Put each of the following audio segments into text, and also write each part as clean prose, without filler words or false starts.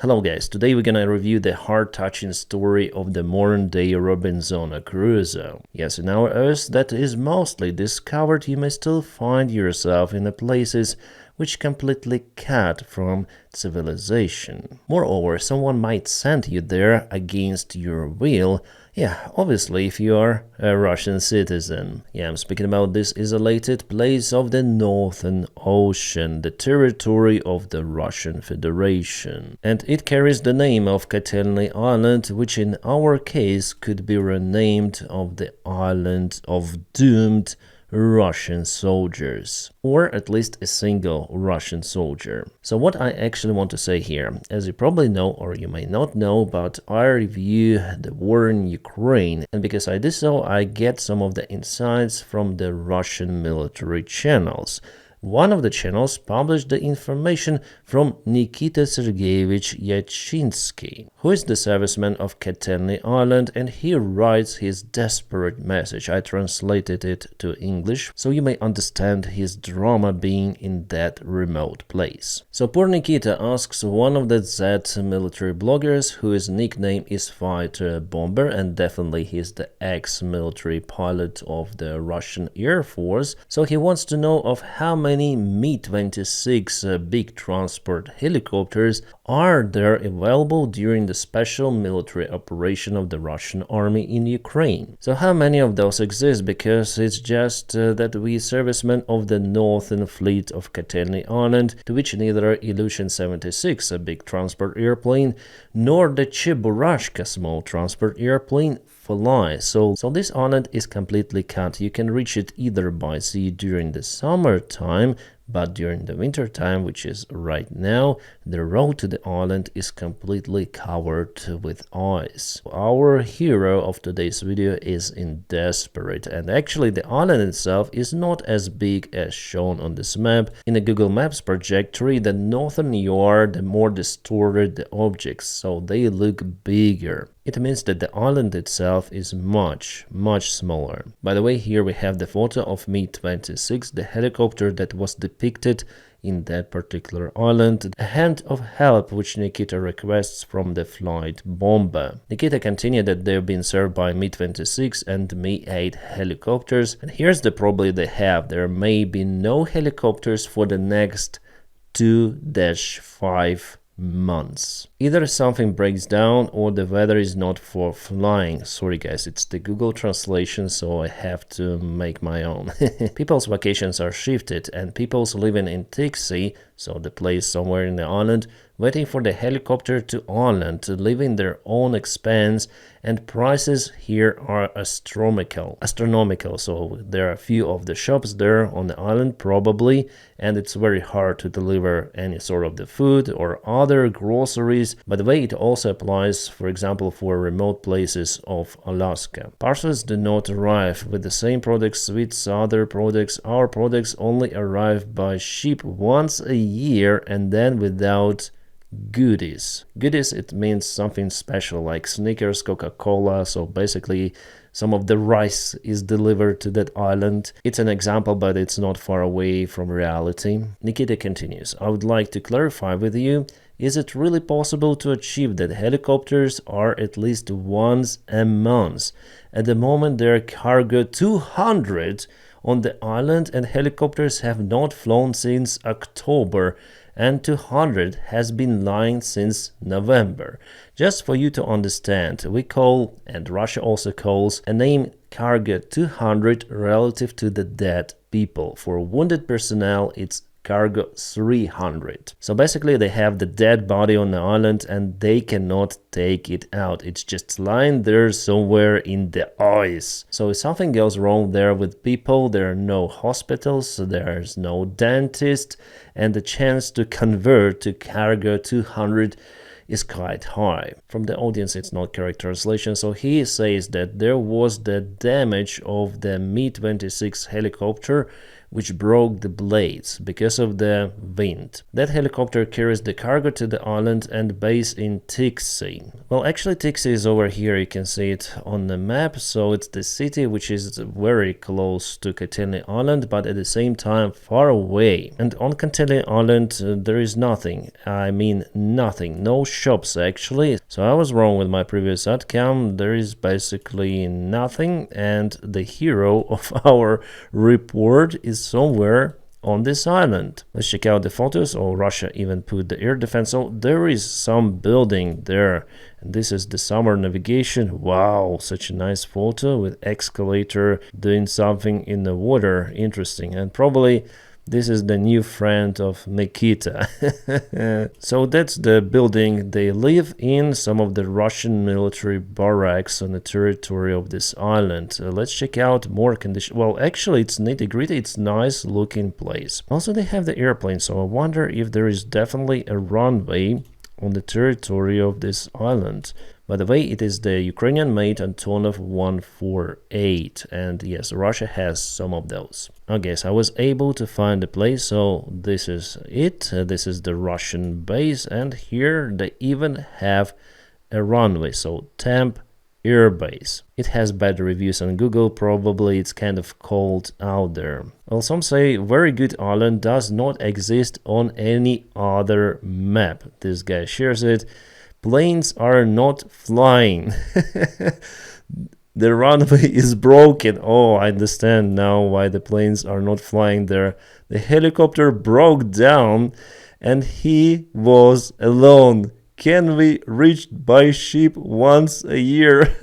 Hello guys, today we're gonna review the heart-touching story of the modern-day Robinson Crusoe. Yes, in our Earth that is mostly discovered, you may still find yourself in the places which completely cut from civilization. Moreover, someone might send you there against your will. Yeah, obviously if you are a Russian citizen. Yeah, I'm speaking about this isolated place of the Northern Ocean, the territory of the Russian Federation. And it carries the name of Kotelny Island, which in our case could be renamed of the Island of Doomed Russian soldiers, or at least a single Russian soldier. So what I actually want to say here, as you probably know or you may not know, but I review the war in Ukraine, and because I do so, I get some of the insights from the Russian military channels. One of the channels published the information from Nikita Sergeyevich Yachinsky, who is the serviceman of Kotelny Island, and he writes his desperate message. I translated it to English, so you may understand his drama being in that remote place. So poor Nikita asks one of the Z military bloggers, whose nickname is Fighter Bomber, and definitely he's the ex-military pilot of the Russian Air Force, so he wants to know of how many Mi-26 big transport helicopters are there available during the special military operation of the Russian army in Ukraine. So how many of those exist, because it's just that we servicemen of the Northern Fleet of Kotelny Island, to which neither Ilyushin-76, a big transport airplane, nor the Cheburashka small transport airplane fly. So this island is completely cut. You can reach it either by sea during the summertime, but during the winter time, which is right now, the road to the island is completely covered with ice. Our hero of today's video is in desperate, and actually the island itself is not as big as shown on this map. In a Google Maps trajectory, the northern you are, the more distorted the objects, so they look bigger. It means that the island itself is much smaller. By the way, here we have the photo of Mi-26, the helicopter that was depicted in that particular island, a hand of help which Nikita requests from the flight bomber. Nikita continued that they've been served by Mi-26 and Mi-8 helicopters, and here's the problem they have: there may be no helicopters for the next 2-5 months. Either something breaks down or the weather is not for flying. Sorry guys, it's the Google translation, so I have to make my own. People's vacations are shifted, and people's living in Tixi, so the place somewhere in the island, waiting for the helicopter to island, living their own expense, and prices here are astronomical. So there are a few of the shops there on the island probably, and it's very hard to deliver any sort of the food or other groceries. By the way, it also applies, for example, for remote places of Alaska. Parcels do not arrive with the same products with other products. Our products only arrive by ship once a year, and then without goodies. Goodies, it means something special like Snickers, Coca-Cola, so basically some of the rice is delivered to that island. It's an example, but it's not far away from reality. Nikita continues, I would like to clarify with you, is it really possible to achieve that helicopters are at least once a month? At the moment there are cargo 200 on the island, and helicopters have not flown since October, and 200 has been lying since November. Just for you to understand, we call, and Russia also calls, a name cargo 200 relative to the dead people. For wounded personnel, it's cargo 300. So basically they have the dead body on the island and they cannot take it out. It's just lying there somewhere in the ice. So if something goes wrong there with people, there are no hospitals, so there's no dentist, and the chance to convert to cargo 200 is quite high. From the audience, it's not correct translation, so he says that there was the damage of the Mi-26 helicopter which broke the blades because of the wind. That helicopter carries the cargo to the island and base in Tixi. Well, actually Tixi is over here, you can see it on the map, so it's the city which is very close to Kateni Island, but at the same time far away. And on Kateni Island there is nothing, I mean nothing, no shops actually. So I was wrong with my previous outcome, there is basically nothing, and the hero of our report is somewhere on this island. Let's check out the photos. Oh, Russia even put the air defense. So there is some building there. And this is the summer navigation. Wow, such a nice photo with escalator doing something in the water. Interesting. And probably this is the new friend of Nikita. So that's the building they live in, some of the Russian military barracks on the territory of this island. Let's check out more conditions. Well, actually it's nitty-gritty, it's nice looking place. Also they have the airplane, so I wonder if there is definitely a runway on the territory of this island. By the way, it is the Ukrainian-made Antonov 148, and yes, Russia has some of those. Okay, so I was able to find the place, so this is it. This is the Russian base, and here they even have a runway, so Temp Air Base. It has bad reviews on Google, probably it's kind of cold out there. Well, some say very good island does not exist on any other map. This guy shares it. Planes are not flying. The runway is broken. Oh, I understand now why the planes are not flying there. The helicopter broke down and he was alone. Can we reach by ship once a year?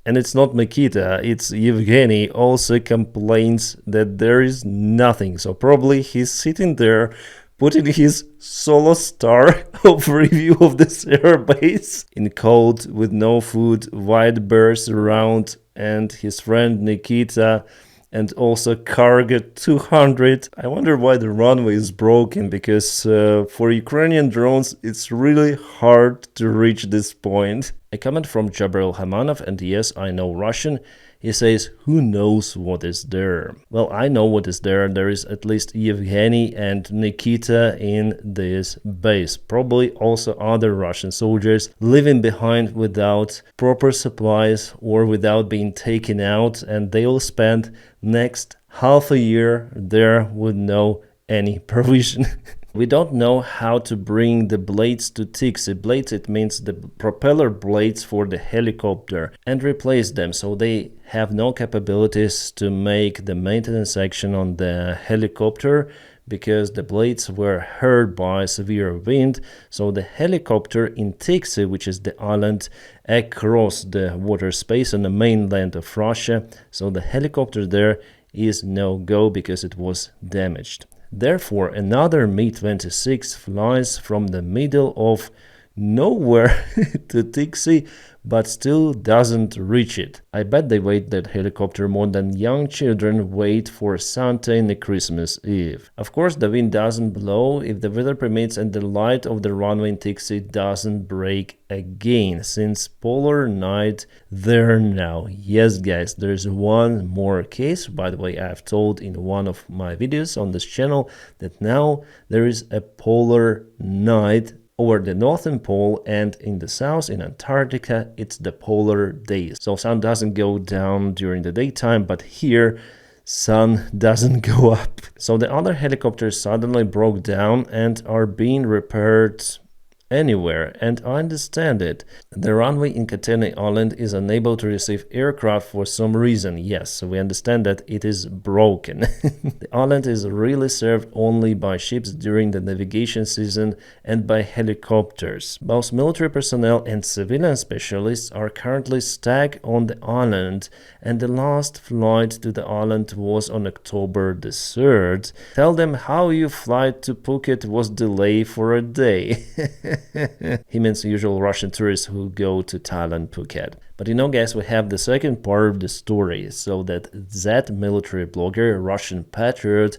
And it's not Nikita, it's Yevgeny also complains that there is nothing. So probably he's sitting there putting his solo star of review of this airbase in cold with no food, wide berths around, and his friend Nikita, and also cargo 200. I wonder why the runway is broken, because for Ukrainian drones it's really hard to reach this point. A comment from Jabril Hamanov, and yes, I know Russian. He says, who knows what is there? Well, I know what is there. There is at least Yevgeny and Nikita in this base. Probably also other Russian soldiers living behind without proper supplies or without being taken out, and they will spend next half a year there with no any provision. We don't know how to bring the blades to Tixi. Blades, it means the propeller blades for the helicopter, and replace them, so they have no capabilities to make the maintenance action on the helicopter, because the blades were hurt by severe wind. So the helicopter in Tixi, which is the island across the water space on the mainland of Russia, so the helicopter there is no go because it was damaged. Therefore, another Mi-26 flies from the middle of nowhere to Tixi, but still doesn't reach it. I bet they wait that helicopter more than young children wait for Santa in the Christmas Eve. Of course, the wind doesn't blow if the weather permits and the light of the runway in Tixi doesn't break again, since polar night there now. Yes, guys, there's one more case. By the way, I've told in one of my videos on this channel that now there is a polar night over the northern pole, and in the south, in Antarctica, it's the polar days. So sun doesn't go down during the daytime, but here sun doesn't go up. So the other helicopters suddenly broke down and are being repaired anywhere, and I understand it. The runway in Kateni Island is unable to receive aircraft for some reason. Yes, we understand that it is broken. The island is really served only by ships during the navigation season and by helicopters. Both military personnel and civilian specialists are currently stuck on the island, and the last flight to the island was on October the 3rd. Tell them how your flight to Phuket was delayed for a day. He means the usual Russian tourists who go to Thailand, Phuket. But you know, guys, we have the second part of the story, so that military blogger, Russian patriot,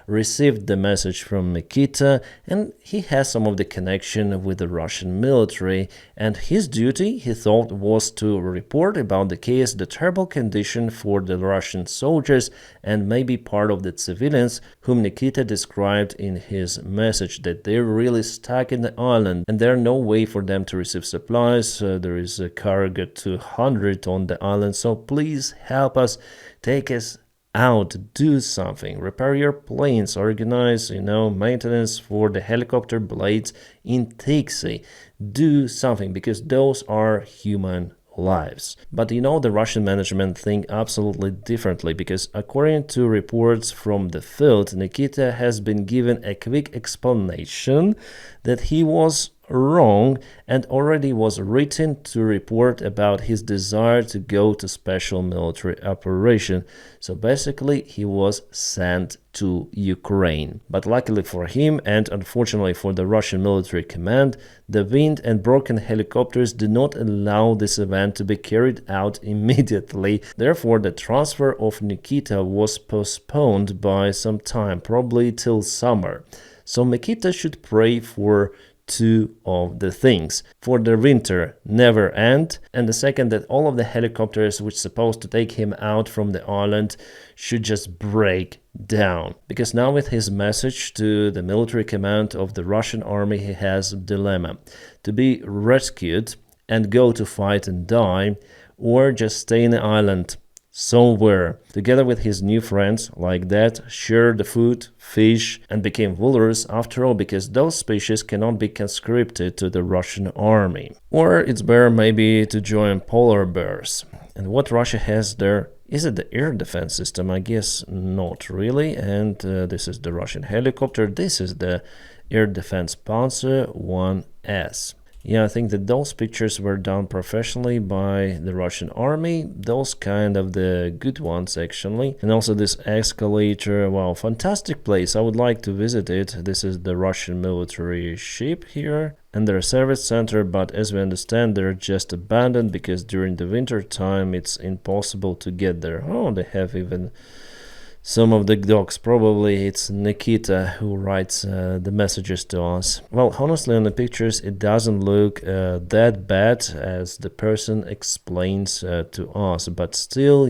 received the message from Nikita, and he has some of the connection with the Russian military, and his duty, he thought, was to report about the case, the terrible condition for the Russian soldiers and maybe part of the civilians whom Nikita described in his message, that they're really stuck in the island and there's no way for them to receive supplies. There is a cargo 200 on the island, so please help us, take us out, do something, repair your planes, organize, maintenance for the helicopter blades in taxi, do something, because those are human lives. But the Russian management think absolutely differently, because according to reports from the field, Nikita has been given a quick explanation that he was wrong and already was written to report about his desire to go to special military operation. So basically he was sent to Ukraine. But luckily for him and unfortunately for the Russian military command, the wind and broken helicopters did not allow this event to be carried out immediately. Therefore, the transfer of Nikita was postponed by some time, probably till summer. So Nikita should pray for two of the things: for the winter never end, and the second, that all of the helicopters which supposed to take him out from the island should just break down. Because now with his message to the military command of the Russian army, he has a dilemma: to be rescued and go to fight and die, or just stay in the island somewhere together with his new friends, like that, share the food, fish, and became rulers after all, because those species cannot be conscripted to the Russian army. Or it's better maybe to join polar bears. And what Russia has there, is it the air defense system? I guess not really. And this is the Russian helicopter. This is the air defense Panzer 1S. Yeah, I think that those pictures were done professionally by the Russian army, those kind of the good ones actually. And also this escalator, wow, fantastic place, I would like to visit it. This is the Russian military ship here and their service center, but as we understand they're just abandoned because during the winter time it's impossible to get there. Oh, they have even some of the dogs. Probably it's Nikita who writes the messages to us. Well, honestly, on the pictures it doesn't look that bad as the person explains to us, but still,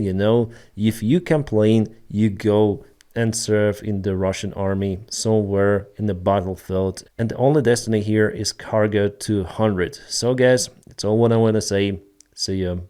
if you complain, you go and serve in the Russian army somewhere in the battlefield, and the only destiny here is cargo 200. So guys, that's all what I want to say. See you.